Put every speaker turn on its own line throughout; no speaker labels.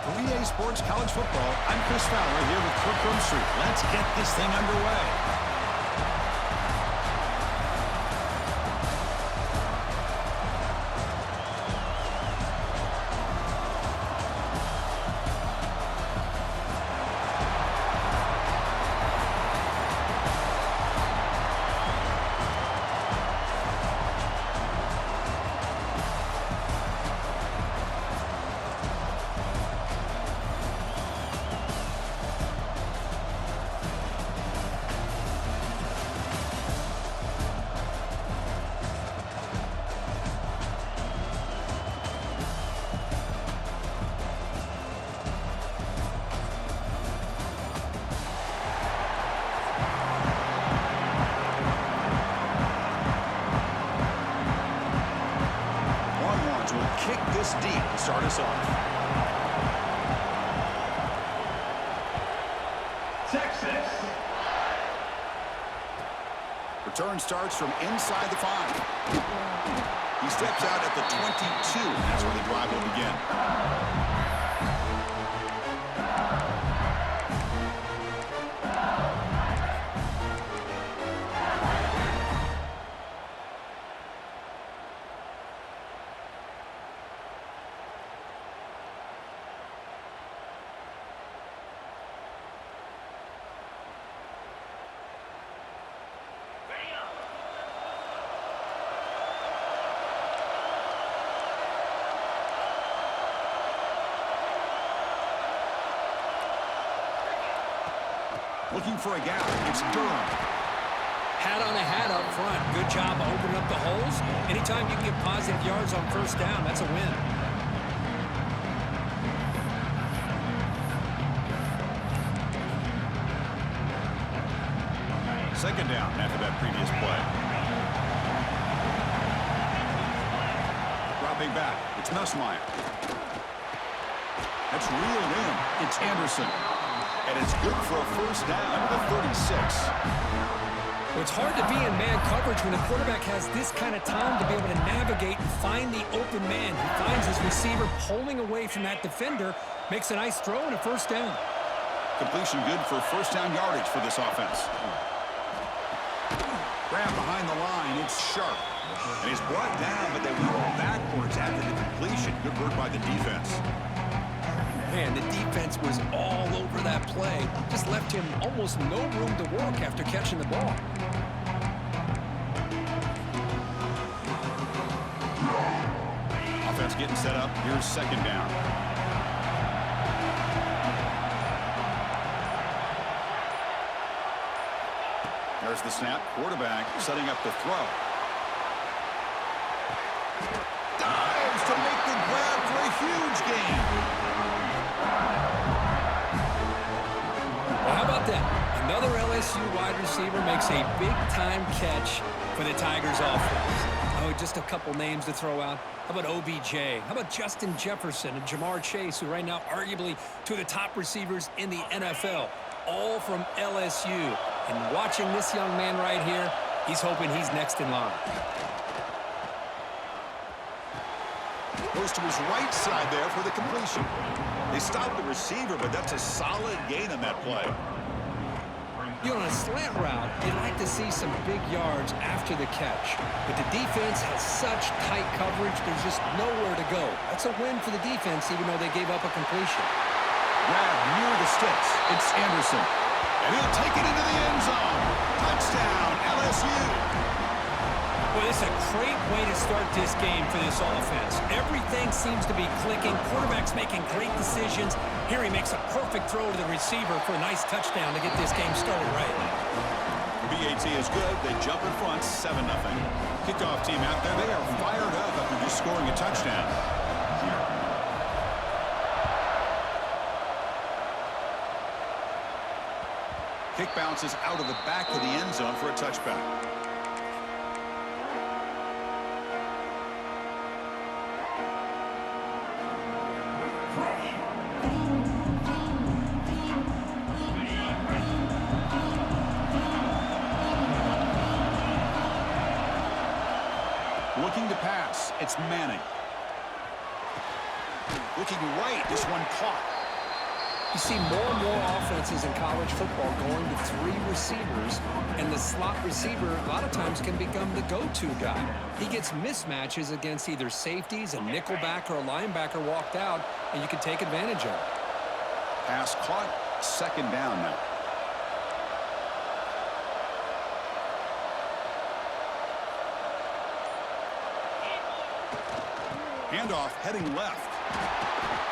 For EA Sports College Football, I'm Chris Fowler here with Kirk Street. Let's get this thing underway. Kick this deep to start us off. Texas. Return starts from inside the 5. He steps out at the 22. That's where the drive will begin. Looking for a gap. It's Durham.
Hat on a hat up front. Good job opening up the holes. Anytime you can get positive yards on first down, that's a win.
Second down after that previous play. Dropping back. It's Nussmeier. That's reeled in. It's Anderson. And it's good for a first down to the 36.
Well, it's hard to be in man coverage when a quarterback has this kind of time to be able to navigate and find the open man. He finds his receiver pulling away from that defender, makes a nice throw and a first down.
Completion good for first down yardage for this offense. Grab behind the line, it's Sharp. And he's brought down, but they went backwards after the completion. Good work by the defense.
Man, the defense was all over that play. Just left him almost no room to work after catching the ball.
Offense getting set up. Here's second down. There's the snap. Quarterback setting up the throw. Dives to make the grab for a huge gain.
Well, how about that? Another LSU wide receiver makes a big-time catch for the Tigers offense. Oh, just a couple names to throw out. How about OBJ? How about Justin Jefferson and Jamar Chase, who right now arguably two of the top receivers in the NFL, all from LSU. And watching this young man right here, he's hoping he's next in line.
Goes to his right side there for the completion. They stopped the receiver, but that's a solid gain on that play.
You know, on a slant route, you'd like to see some big yards after the catch. But the defense has such tight coverage, there's just nowhere to go. That's a win for the defense, even though they gave up a completion.
Grab near the sticks. It's Anderson. And he'll take it into the end zone. Touchdown, LSU.
Well, it's a great way to start this game for this offense. Everything seems to be clicking. Quarterback's making great decisions. Here he makes a perfect throw to the receiver for a nice touchdown to get this game started right.
BAT is good. They jump in front, 7-0. Kickoff team out there. They are fired up after just scoring a touchdown. Kick bounces out of the back of the end zone for a touchback. Looking to pass, it's Manning. Looking right, this one caught.
You see more and more offenses in college football going to 3 receivers, and the slot receiver a lot of times can become the go-to guy. He gets mismatches against either safeties, a nickelback, or a linebacker walked out, and you can take advantage of it.
Pass caught, second down now. Handoff heading left.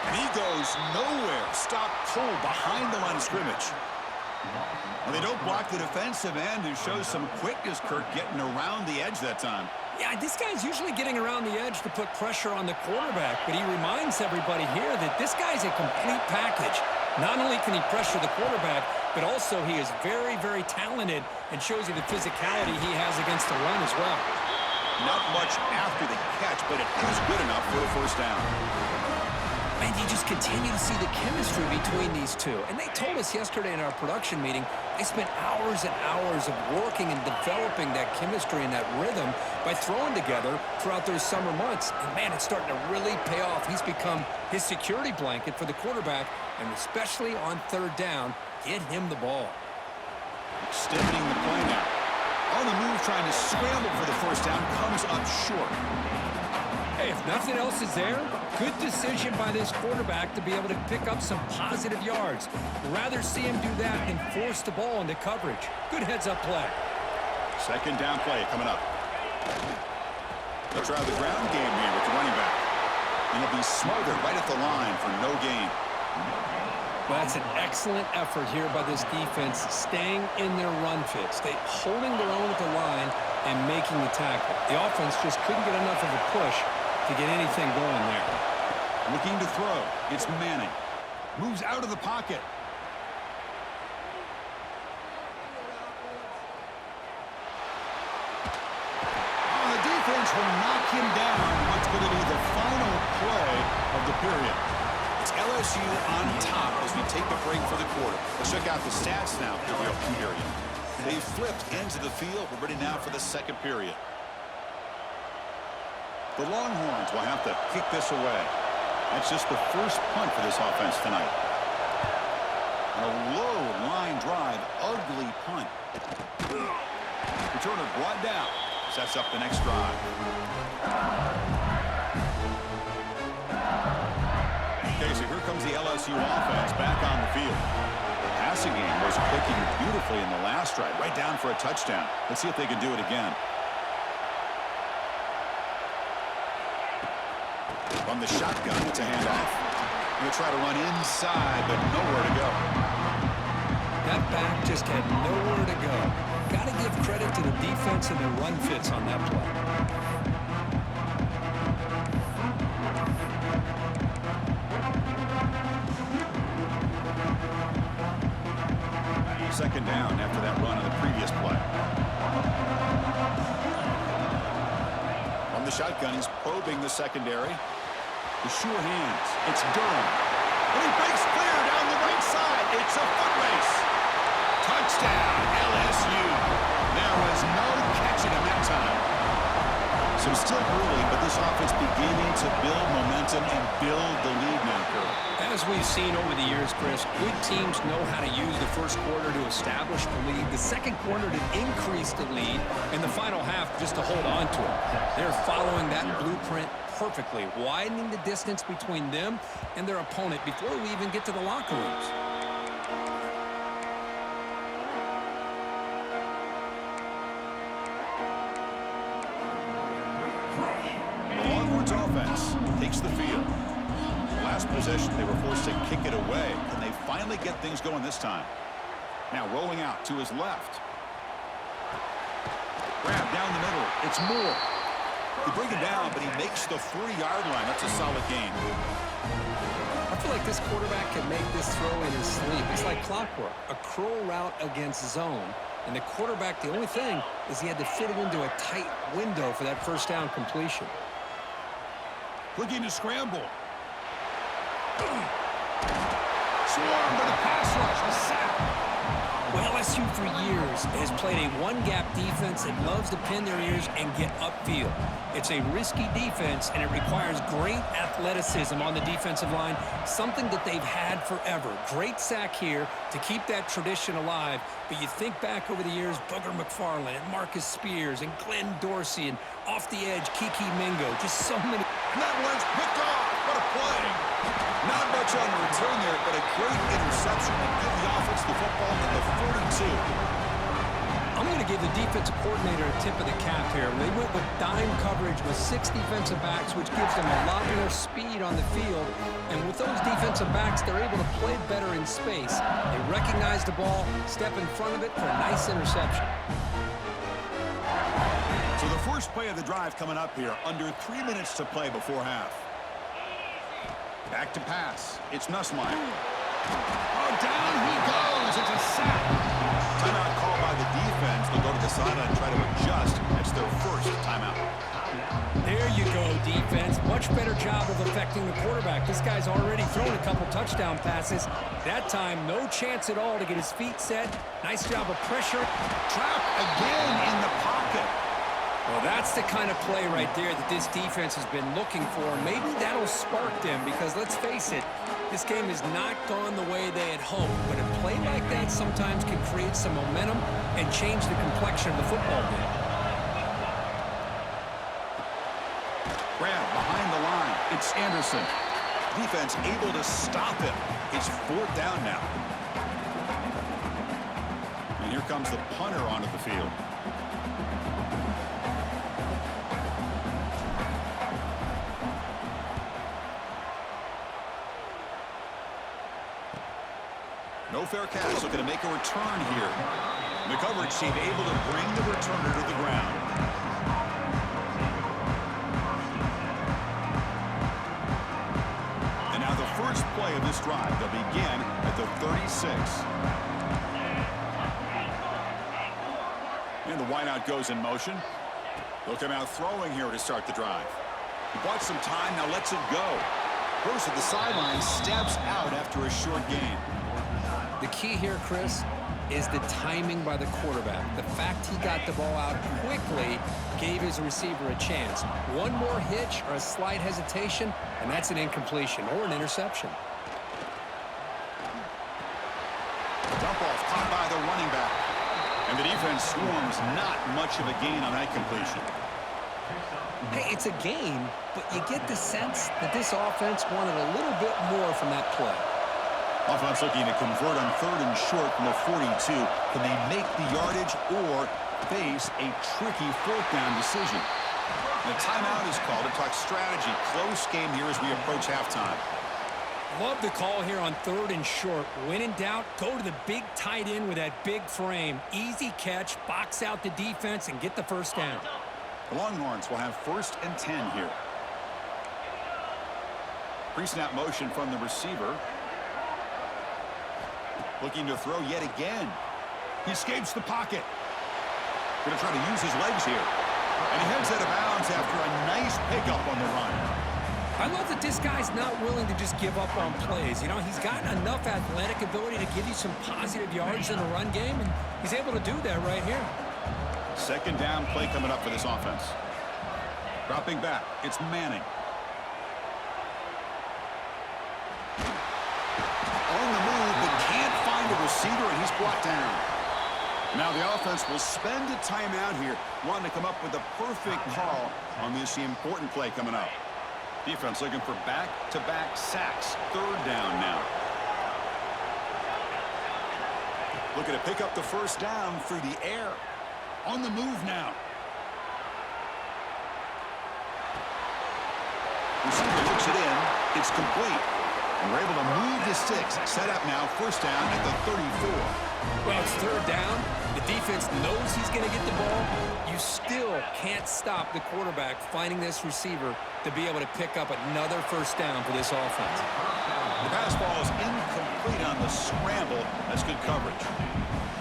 And he goes nowhere. Stop pull behind the line of scrimmage. And they don't block the defensive end, who shows some quickness, Kirk, getting around the edge that time.
Yeah, this guy's usually getting around the edge to put pressure on the quarterback, but he reminds everybody here that this guy's a complete package. Not only can he pressure the quarterback, but also he is very, very talented and shows you the physicality he has against the run as well.
Not much after the catch, but it is good enough for a first down.
And you just continue to see the chemistry between these two. And they told us yesterday in our production meeting, they spent hours and hours of working and developing that chemistry and that rhythm by throwing together throughout those summer months. And, man, it's starting to really pay off. He's become his security blanket for the quarterback, and especially on third down, get him the ball.
Extending the play now. On the move, trying to scramble for the first down, comes up short.
Hey, if nothing else is there, good decision by this quarterback to be able to pick up some positive yards. Rather see him do that than force the ball into coverage. Good heads-up play.
Second down play coming up. They'll try the ground game here with the running back. And he'll be smothered right at the line for no gain.
Well, that's an excellent effort here by this defense, staying in their run fit, holding their own at the line and making the tackle. The offense just couldn't get enough of a push to get anything going there.
Looking to throw. It's Manning. Moves out of the pocket. Oh, the defense will knock him down. What's going to be the final play of the period? It's LSU on top as we take a break for the quarter. Let's check out the stats now for the open period. They've flipped ends of the field. We're ready now for the second period. The Longhorns will have to kick this away. That's just the first punt for this offense tonight. And a low line drive, ugly punt. Returner brought down. Sets up the next drive. Okay, so here comes the LSU offense back on the field. The passing game was clicking beautifully in the last drive, right down for a touchdown. Let's see if they can do it again. From the shotgun, it's a handoff. He'll try to run inside, but nowhere to go.
That back just had nowhere to go. Got to give credit to the defense and the run fits on that play.
Second down after that run on the previous play. From the shotgun, he's probing the secondary. The sure hands. It's Durham. And he breaks clear down the right side. It's a foot race. Touchdown, LSU. There was no catching him that time. So still early, but this offense beginning to build momentum and build the lead now, Kirk.
As we've seen over the years, Chris, good teams know how to use the first quarter to establish the lead, the second quarter to increase the lead, and the final half just to hold on to it. They're following that blueprint perfectly, widening the distance between them and their opponent before we even get to the locker rooms.
The Longhorns offense takes the field. Last possession, they were forced to kick it away. Can they finally get things going this time? Now rolling out to his left. Grab down the middle. It's Moore. They bring him down, but he makes the 3-yard line. That's a solid gain.
I feel like this quarterback can make this throw in his sleep. It's like clockwork, a curl route against zone. And the quarterback, the only thing is he had to fit it into a tight window for that first down completion.
Looking to scramble. Swarm for the pass rush. A sack.
Well, LSU for years has played a one-gap defense that loves to pin their ears and get upfield. It's a risky defense, and it requires great athleticism on the defensive line, something that they've had forever. Great sack here to keep that tradition alive, but you think back over the years, Booger McFarland and Marcus Spears and Glenn Dorsey and off the edge, Kiki Mingo, just so many.
And that one's picked off. What a play. Not much on the return there, but a great interception to give the offense the football at the 42.
I'm going to give the defensive coordinator a tip of the cap here. They went with dime coverage with 6 defensive backs, which gives them a lot more speed on the field. And with those defensive backs, they're able to play better in space. They recognize the ball, step in front of it for a nice interception.
So the first play of the drive coming up here, under 3 minutes to play before half. Back to pass. It's Nussmeier. Oh, down he goes. It's a sack. Timeout called by the defense. They'll go to the sideline and try to adjust. That's their first timeout.
There you go, defense. Much better job of affecting the quarterback. This guy's already thrown a couple touchdown passes. That time, no chance at all to get his feet set. Nice job of pressure.
Trap again in the pocket.
Well, that's the kind of play right there that this defense has been looking for. Maybe that'll spark them because, let's face it, this game has not gone the way they had hoped. But a play like that sometimes can create some momentum and change the complexion of the football game.
Grab behind the line. It's Anderson. Defense able to stop him. It's 4th down now. And here comes the punter onto the field. No fair catch, looking to make a return here. The coverage team able to bring the returner to the ground. And now the first play of this drive, they'll begin at the 36. And the wideout goes in motion. They'll come out throwing here to start the drive. He bought some time, now lets it go. Bruce at the sideline steps out after a short gain.
The key here, Chris, is the timing by the quarterback. The fact he got the ball out quickly gave his receiver a chance. One more hitch or a slight hesitation, and that's an incompletion or an interception.
Dump off caught by the running back. And the defense swarms not much of a gain on that completion.
Hey, it's a game, but you get the sense that this offense wanted a little bit more from that play.
Offense looking to convert on 3rd and short from the 42. Can they make the yardage or face a tricky 4th down decision? The timeout is called to talk strategy. Close game here as we approach halftime.
Love the call here on 3rd and short. When in doubt, go to the big tight end with that big frame. Easy catch, box out the defense, and get the first down.
The Longhorns will have 1st and 10 here. Pre-snap motion from the receiver. Looking to throw yet again. He escapes the pocket. Going to try to use his legs here. And he heads out of bounds after a nice pickup on the run.
I love that this guy's not willing to just give up on plays. You know, he's got enough athletic ability to give you some positive yards in the run game, and he's able to do that right here.
2nd down play coming up for this offense. Dropping back, it's Manning. On the move, but can't find a receiver, and he's brought down. Now the offense will spend a timeout here, wanting to come up with a perfect call on this important play coming up. Defense looking for back-to-back sacks. 3rd down now. Looking to pick up the first down through the air. On the move now. Receiver looks it in. It's complete. And we're able to move the sticks. Set up now, 1st down at the 34.
Well, it's 3rd down. The defense knows he's going to get the ball. You still can't stop the quarterback finding this receiver to be able to pick up another first down for this offense.
The pass ball is incomplete on the scramble. That's good coverage.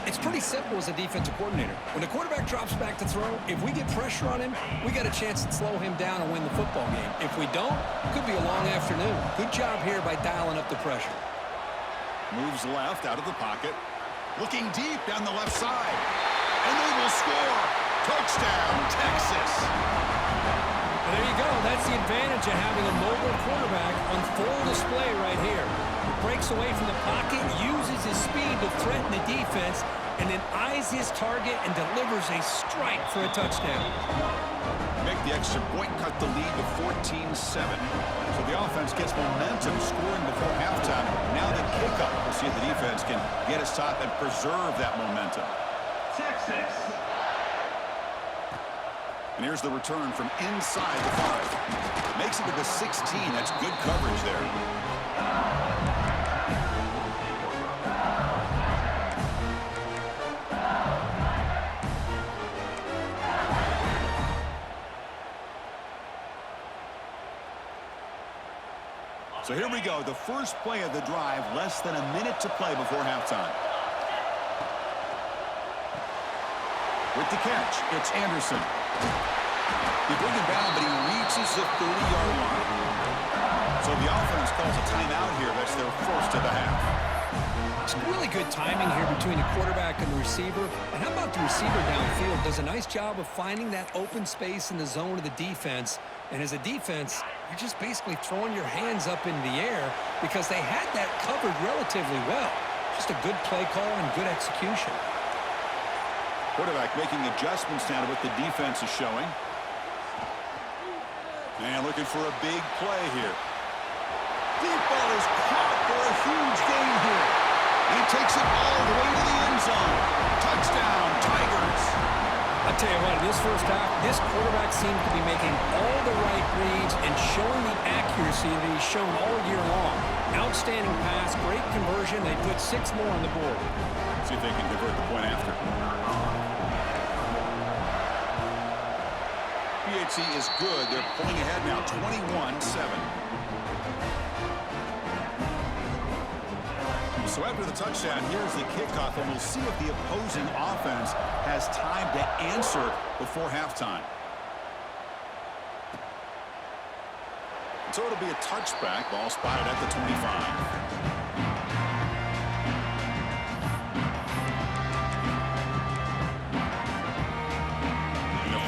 It's pretty simple as a defensive coordinator. When the quarterback drops back to throw, if we get pressure on him, we got a chance to slow him down and win the football game. If we don't, it could be a long afternoon. Good job here by dialing up the pressure.
Moves left out of the pocket. Looking deep down the left side. And they will score. Touchdown, Texas.
And there you go. That's the advantage of having a mobile quarterback on full display right here. He breaks away from the pocket, uses his speed to threaten the defense, and then eyes his target and delivers a strike for a touchdown.
Make the extra point, cut the lead to 14-7. So the offense gets momentum scoring before halftime. Now the kickoff. We'll see if the defense can get a stop and preserve that momentum.
Texas.
And here's the return from inside the 5. Makes it to the 16. That's good coverage there. So here we go, the first play of the drive, less than a minute to play before halftime. With the catch, it's Anderson. He brings him down, but he reaches the 30-yard line. So the offense calls a timeout here. That's their first of the half.
Some really good timing here between the quarterback and the receiver. And how about the receiver downfield? Does a nice job of finding that open space in the zone of the defense. And as a defense, you're just basically throwing your hands up in the air because they had that covered relatively well. Just a good play call and good execution.
Quarterback making adjustments now to what the defense is showing. And looking for a big play here. Deep ball is caught for a huge gain here. He takes it all the way to the end zone. Touchdown, Tigers.
I'll tell you what, in this first half, this quarterback seemed to be making all the right reads and showing the accuracy that he's shown all year long. Outstanding pass, great conversion. They put 6 more on the board.
See if they can convert the point after. PHC is good. They're pulling ahead now, 21-7. So after the touchdown, here's the kickoff, and we'll see if the opposing offense has time to answer before halftime. So it'll be a touchback. Ball spotted at the 25.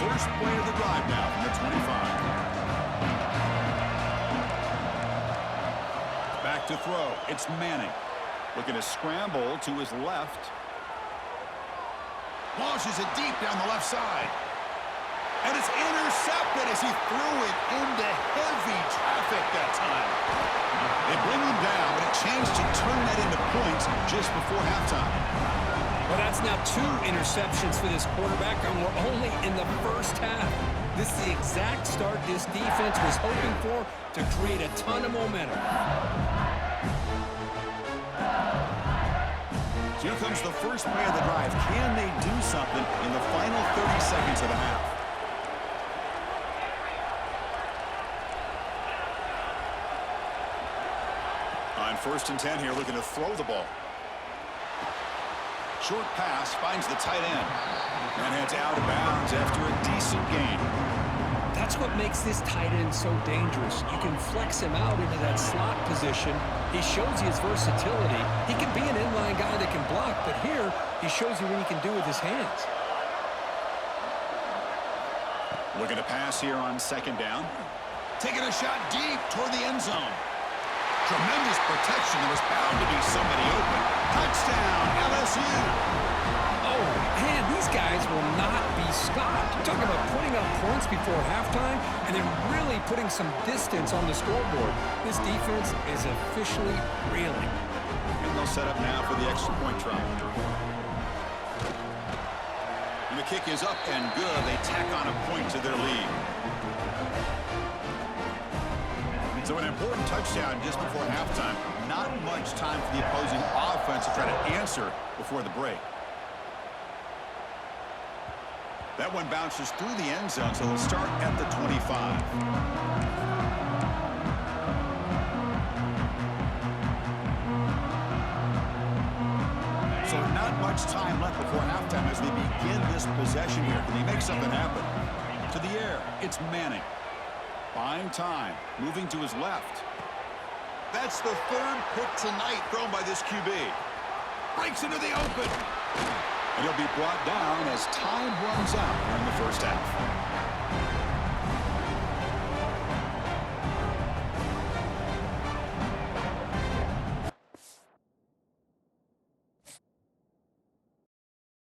First play of the drive now from the 25. Back to throw. It's Manning. Looking to scramble to his left. Launches it deep down the left side. And it's intercepted as he threw it into heavy traffic that time. They bring him down, but a chance to turn that into points just before halftime.
Well, that's now 2 interceptions for this quarterback, and we're only in the first half. This is the exact start this defense was hoping for to create a ton of momentum.
So here comes the first play of the drive. Can they do something in the final 30 seconds of the half? On 1st and 10 here, looking to throw the ball. Short pass finds the tight end and heads out of bounds after a decent gain.
That's what makes this tight end so dangerous. You can flex him out into that slot position. He shows you his versatility. He can be an inline guy that can block, but here he shows you what he can do with his hands.
Looking to pass here on 2nd down. Taking a shot deep toward the end zone. Tremendous protection. There was bound to be somebody open. Touchdown, LSU.
Oh, man, these guys will not be stopped. You're talking about putting up points before halftime and then really putting some distance on the scoreboard. This defense is officially reeling.
And they'll set up now for the extra point try. And the kick is up and good. They tack on a point to their lead. So an important touchdown just before halftime. Not much time for the opposing offense to try to answer before the break. That one bounces through the end zone, so they'll start at the 25. So not much time left before halftime as they begin this possession here. Can they make something happen? To the air, it's Manning. Buying time, moving to his left. That's the 3rd pick tonight thrown by this QB. Breaks into the open. And he'll be brought down as time runs out here in the first half.